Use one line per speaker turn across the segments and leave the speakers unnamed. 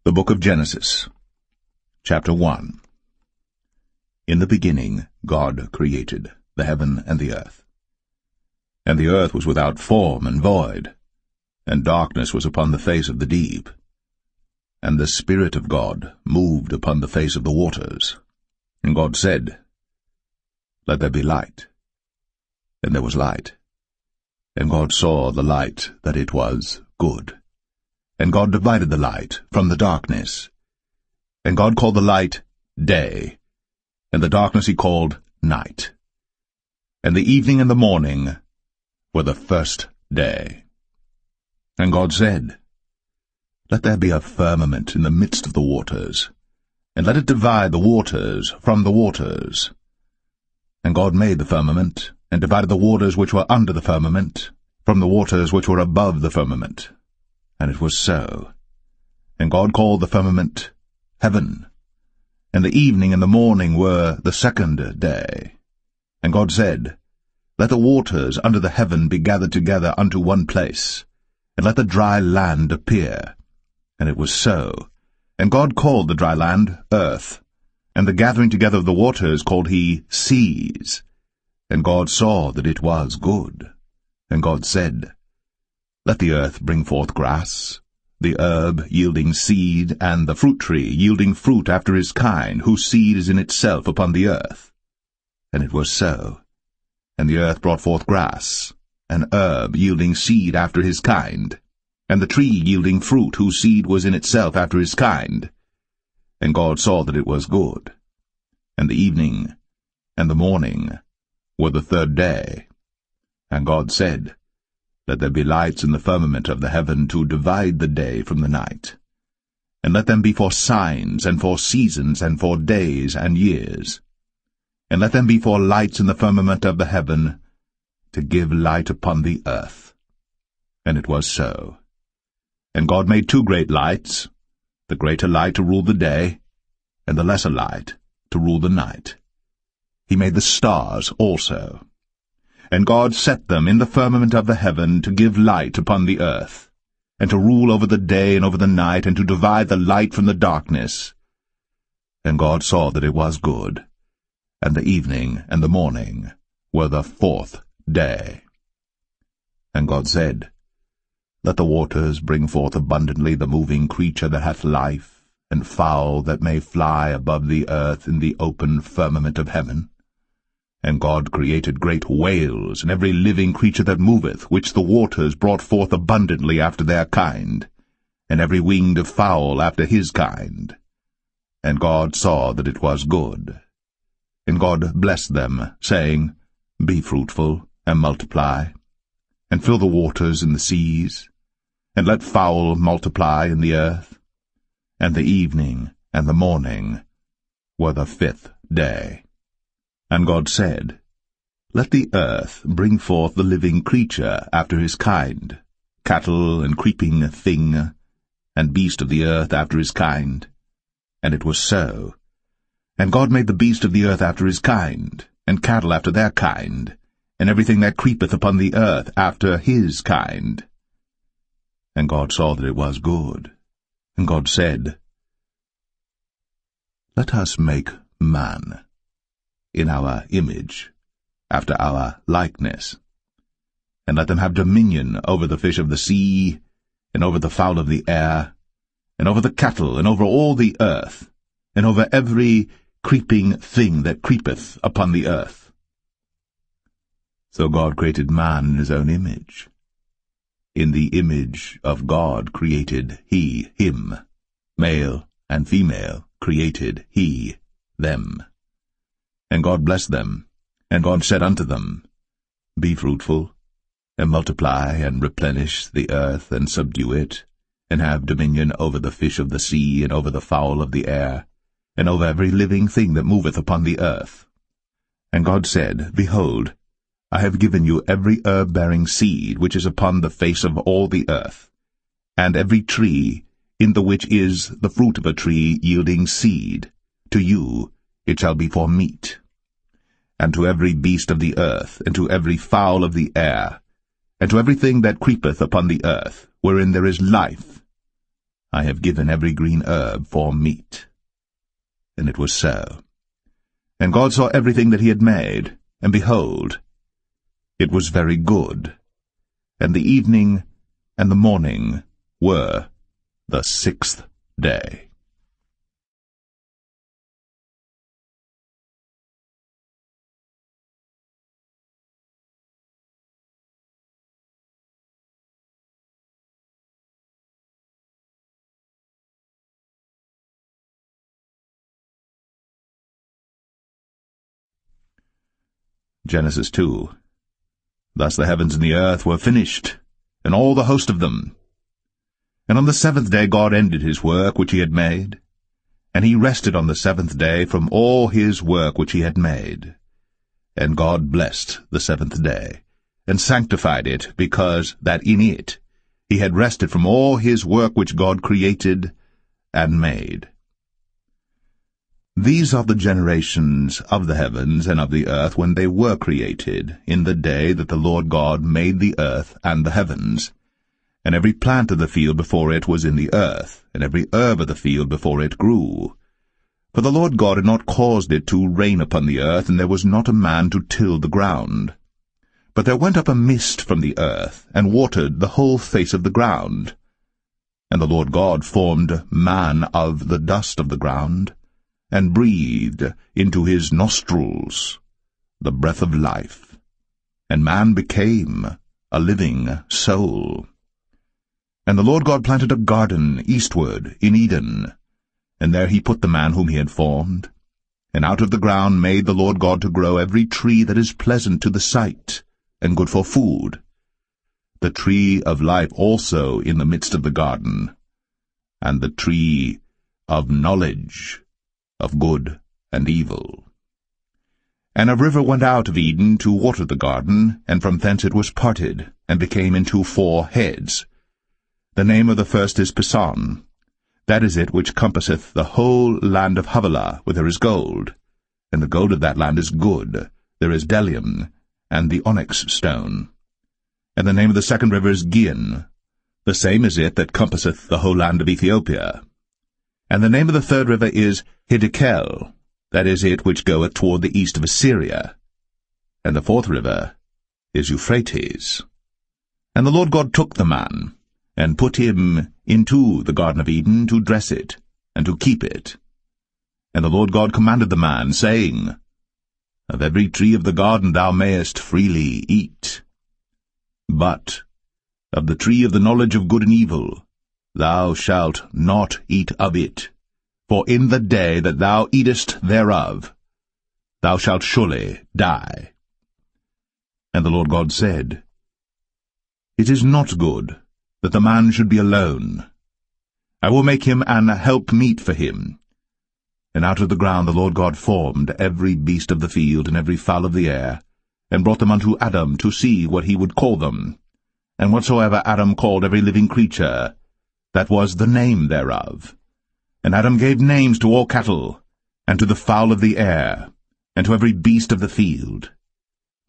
The Book of Genesis, Chapter 1. In the beginning God created the heaven and the earth. And the earth was without form and void, and darkness was upon the face of the deep. And the Spirit of God moved upon the face of the waters. And God said, Let there be light. And there was light. And God saw the light that it was good. And God divided the light from the darkness. And God called the light day, and the darkness he called night. And the evening and the morning were the first day. And God said, Let there be a firmament in the midst of the waters, and let it divide the waters from the waters. And God made the firmament, and divided the waters which were under the firmament from the waters which were above the firmament. And it was so. And God called the firmament heaven. And the evening and the morning were the second day. And God said, Let the waters under the heaven be gathered together unto one place, and let the dry land appear. And it was so. And God called the dry land earth, and the gathering together of the waters called he seas. And God saw that it was good. And God said, Let the earth bring forth grass, the herb yielding seed, and the fruit tree yielding fruit after his kind, whose seed is in itself upon the earth. And it was so. And the earth brought forth grass, an herb yielding seed after his kind, and the tree yielding fruit, whose seed was in itself after his kind. And God saw that it was good. And the evening and the morning were the third day. And God said, Let there be lights in the firmament of the heaven to divide the day from the night. And let them be for signs, and for seasons, and for days and years. And let them be for lights in the firmament of the heaven, to give light upon the earth. And it was so. And God made two great lights, the greater light to rule the day, and the lesser light to rule the night. He made the stars also. And God set them in the firmament of the heaven to give light upon the earth, and to rule over the day and over the night, and to divide the light from the darkness. And God saw that it was good. And the evening and the morning were the fourth day. And God said, Let the waters bring forth abundantly the moving creature that hath life, and fowl that may fly above the earth in the open firmament of heaven. And God created great whales, and every living creature that moveth, which the waters brought forth abundantly after their kind, and every winged fowl after his kind. And God saw that it was good. And God blessed them, saying, Be fruitful, and multiply, and fill the waters in the seas, and let fowl multiply in the earth. And the evening and the morning were the fifth day. And God said, Let the earth bring forth the living creature after his kind, cattle and creeping thing, and beast of the earth after his kind. And it was so. And God made the beast of the earth after his kind, and cattle after their kind, and everything that creepeth upon the earth after his kind. And God saw that it was good. And God said, Let us make man in our image, after our likeness, and let them have dominion over the fish of the sea, and over the fowl of the air, and over the cattle, and over all the earth, and over every creeping thing that creepeth upon the earth. So God created man in his own image. In the image of God created he him, male and female created he them. And God blessed them, and God said unto them, Be fruitful, and multiply, and replenish the earth, and subdue it, and have dominion over the fish of the sea, and over the fowl of the air, and over every living thing that moveth upon the earth. And God said, Behold, I have given you every herb-bearing seed which is upon the face of all the earth, and every tree in the which is the fruit of a tree yielding seed. To you it shall be for meat. And to every beast of the earth, and to every fowl of the air, and to everything that creepeth upon the earth, wherein there is life, I have given every green herb for meat. And it was so. And God saw everything that he had made, and behold, it was very good. And the evening and the morning were the 6th day. Genesis 2. Thus the heavens and the earth were finished, and all the host of them. And on the 7th day God ended his work which he had made, and he rested on the 7th day from all his work which he had made. And God blessed the 7th day, and sanctified it, because that in it he had rested from all his work which God created and made. These are the generations of the heavens and of the earth when they were created, in the day that the Lord God made the earth and the heavens. And every plant of the field before it was in the earth, and every herb of the field before it grew. For the Lord God had not caused it to rain upon the earth, and there was not a man to till the ground. But there went up a mist from the earth, and watered the whole face of the ground. And the Lord God formed man of the dust of the ground, and breathed into his nostrils the breath of life. And man became a living soul. And the Lord God planted a garden eastward in Eden, and there he put the man whom he had formed. And out of the ground made the Lord God to grow every tree that is pleasant to the sight, and good for food, the tree of life also in the midst of the garden, and the tree of knowledge of good and evil. And a river went out of Eden to water the garden, and from thence it was parted, and became into 4 heads. The name of the first is Pison. That is it which compasseth the whole land of Havilah, where there is gold. And the gold of that land is good. There is bdellium, and the onyx stone. And the name of the second river is Gihon. The same is it that compasseth the whole land of Ethiopia. And the name of the third river is Hiddekel. That is it which goeth toward the east of Assyria. And the 4th river is Euphrates. And the Lord God took the man, and put him into the Garden of Eden to dress it, and to keep it. And the Lord God commanded the man, saying, Of every tree of the garden thou mayest freely eat, but of the tree of the knowledge of good and evil thou shalt not eat of it, for in the day that thou eatest thereof thou shalt surely die. And the Lord God said, It is not good that the man should be alone. I will make him an helpmeet for him. And out of the ground the Lord God formed every beast of the field and every fowl of the air, and brought them unto Adam to see what he would call them. And whatsoever Adam called every living creature, that was the name thereof. And Adam gave names to all cattle, and to the fowl of the air, and to every beast of the field.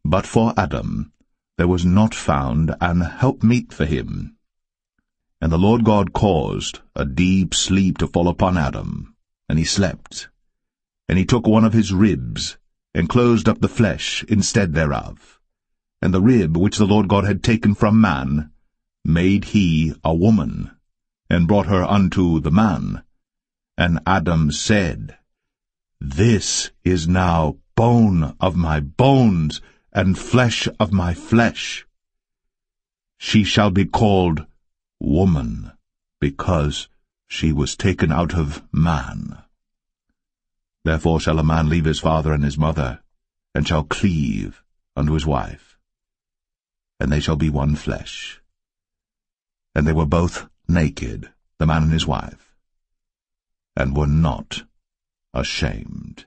But for Adam there was not found an helpmeet for him. And the Lord God caused a deep sleep to fall upon Adam, and he slept. And he took one of his ribs, and closed up the flesh instead thereof. And the rib which the Lord God had taken from man made he a woman, and brought her unto the man. And Adam said, This is now bone of my bones, and flesh of my flesh. She shall be called woman, because she was taken out of man. Therefore shall a man leave his father and his mother, and shall cleave unto his wife, and they shall be one flesh. And they were both naked, the man and his wife, and were not ashamed.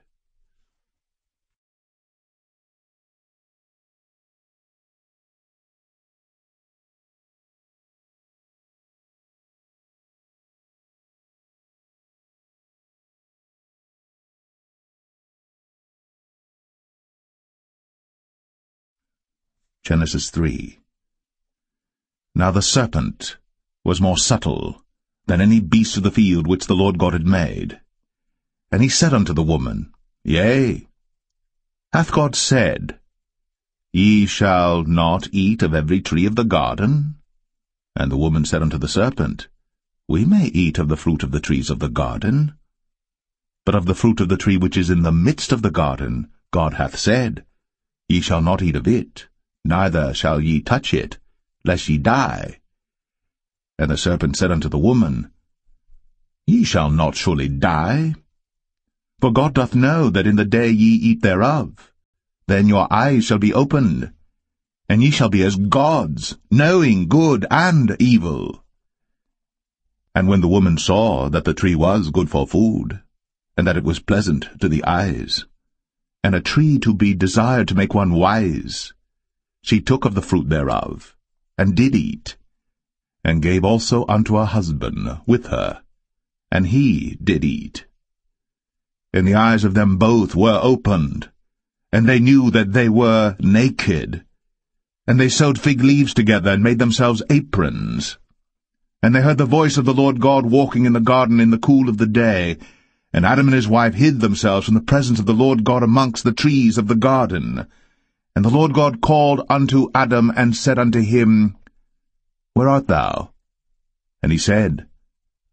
Genesis 3. Now the serpent was more subtle than any beast of the field which the Lord God had made. And he said unto the woman, Yea, hath God said, Ye shall not eat of every tree of the garden? And the woman said unto the serpent, We may eat of the fruit of the trees of the garden. But of the fruit of the tree which is in the midst of the garden, God hath said, Ye shall not eat of it, neither shall ye touch it, lest ye die. And the serpent said unto the woman, Ye shall not surely die. For God doth know that in the day ye eat thereof, then your eyes shall be opened, and ye shall be as gods, knowing good and evil. And when the woman saw that the tree was good for food, and that it was pleasant to the eyes, and a tree to be desired to make one wise, she took of the fruit thereof, and did eat, and gave also unto her husband with her, and he did eat. And the eyes of them both were opened, and they knew that they were naked. And they sewed fig leaves together, and made themselves aprons. And they heard the voice of the Lord God walking in the garden in the cool of the day. And Adam and his wife hid themselves from the presence of the Lord God amongst the trees of the garden. And the Lord God called unto Adam, and said unto him, Where art thou? And he said,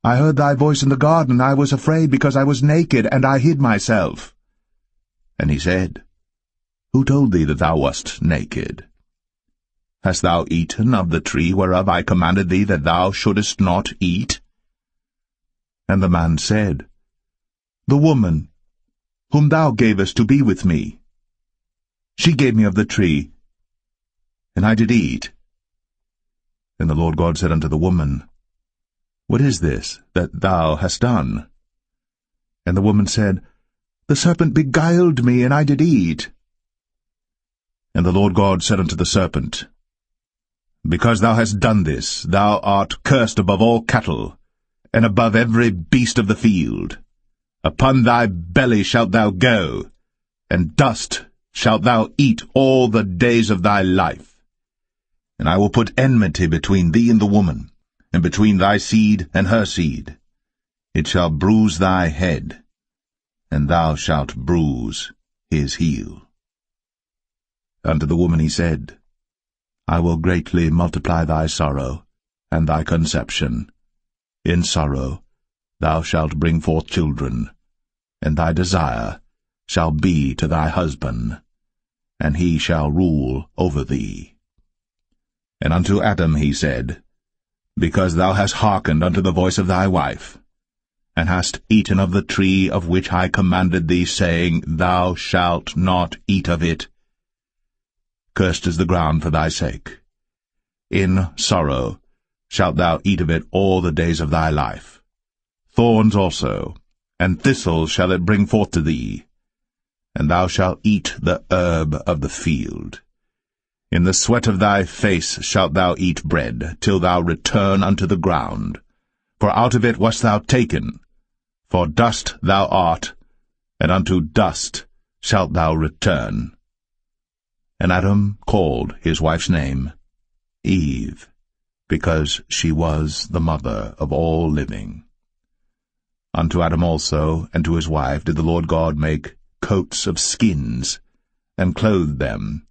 I heard thy voice in the garden, I was afraid, because I was naked, and I hid myself. And he said, Who told thee that thou wast naked? Hast thou eaten of the tree whereof I commanded thee that thou shouldest not eat? And the man said, The woman, whom thou gavest to be with me, she gave me of the tree, and I did eat. And the Lord God said unto the woman, What is this that thou hast done? And the woman said, The serpent beguiled me, and I did eat. And the Lord God said unto the serpent, Because thou hast done this, thou art cursed above all cattle, and above every beast of the field. Upon thy belly shalt thou go, and dust shalt thou eat all the days of thy life. And I will put enmity between thee and the woman, and between thy seed and her seed. It shall bruise thy head, and thou shalt bruise his heel. Unto the woman he said, I will greatly multiply thy sorrow, and thy conception. In sorrow thou shalt bring forth children, and thy desire shall be to thy husband, and he shall rule over thee. And unto Adam he said, Because thou hast hearkened unto the voice of thy wife, and hast eaten of the tree of which I commanded thee, saying, Thou shalt not eat of it, cursed is the ground for thy sake. In sorrow shalt thou eat of it all the days of thy life. Thorns also, and thistles shall it bring forth to thee, and thou shalt eat the herb of the field. In the sweat of thy face shalt thou eat bread, till thou return unto the ground. For out of it wast thou taken, for dust thou art, and unto dust shalt thou return. And Adam called his wife's name Eve, because she was the mother of all living. Unto Adam also and to his wife did the Lord God make coats of skins, and clothed them.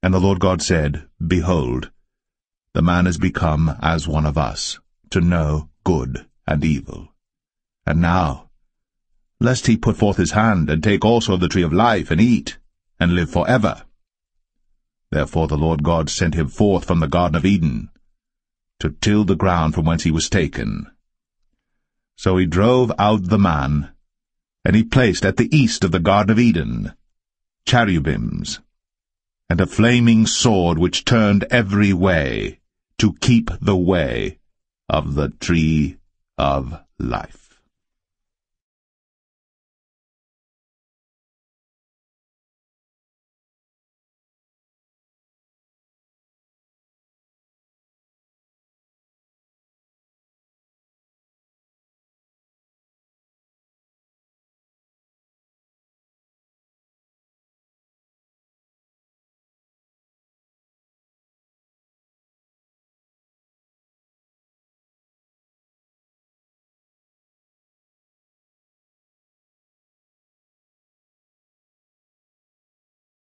And the Lord God said, Behold, the man is become as one of us, to know good and evil. And now, lest he put forth his hand, and take also of the tree of life, and eat, and live forever. Therefore the Lord God sent him forth from the Garden of Eden, to till the ground from whence he was taken. So he drove out the man, and he placed at the east of the Garden of Eden cherubims, and a flaming sword which turned every way, to keep the way of the tree of life.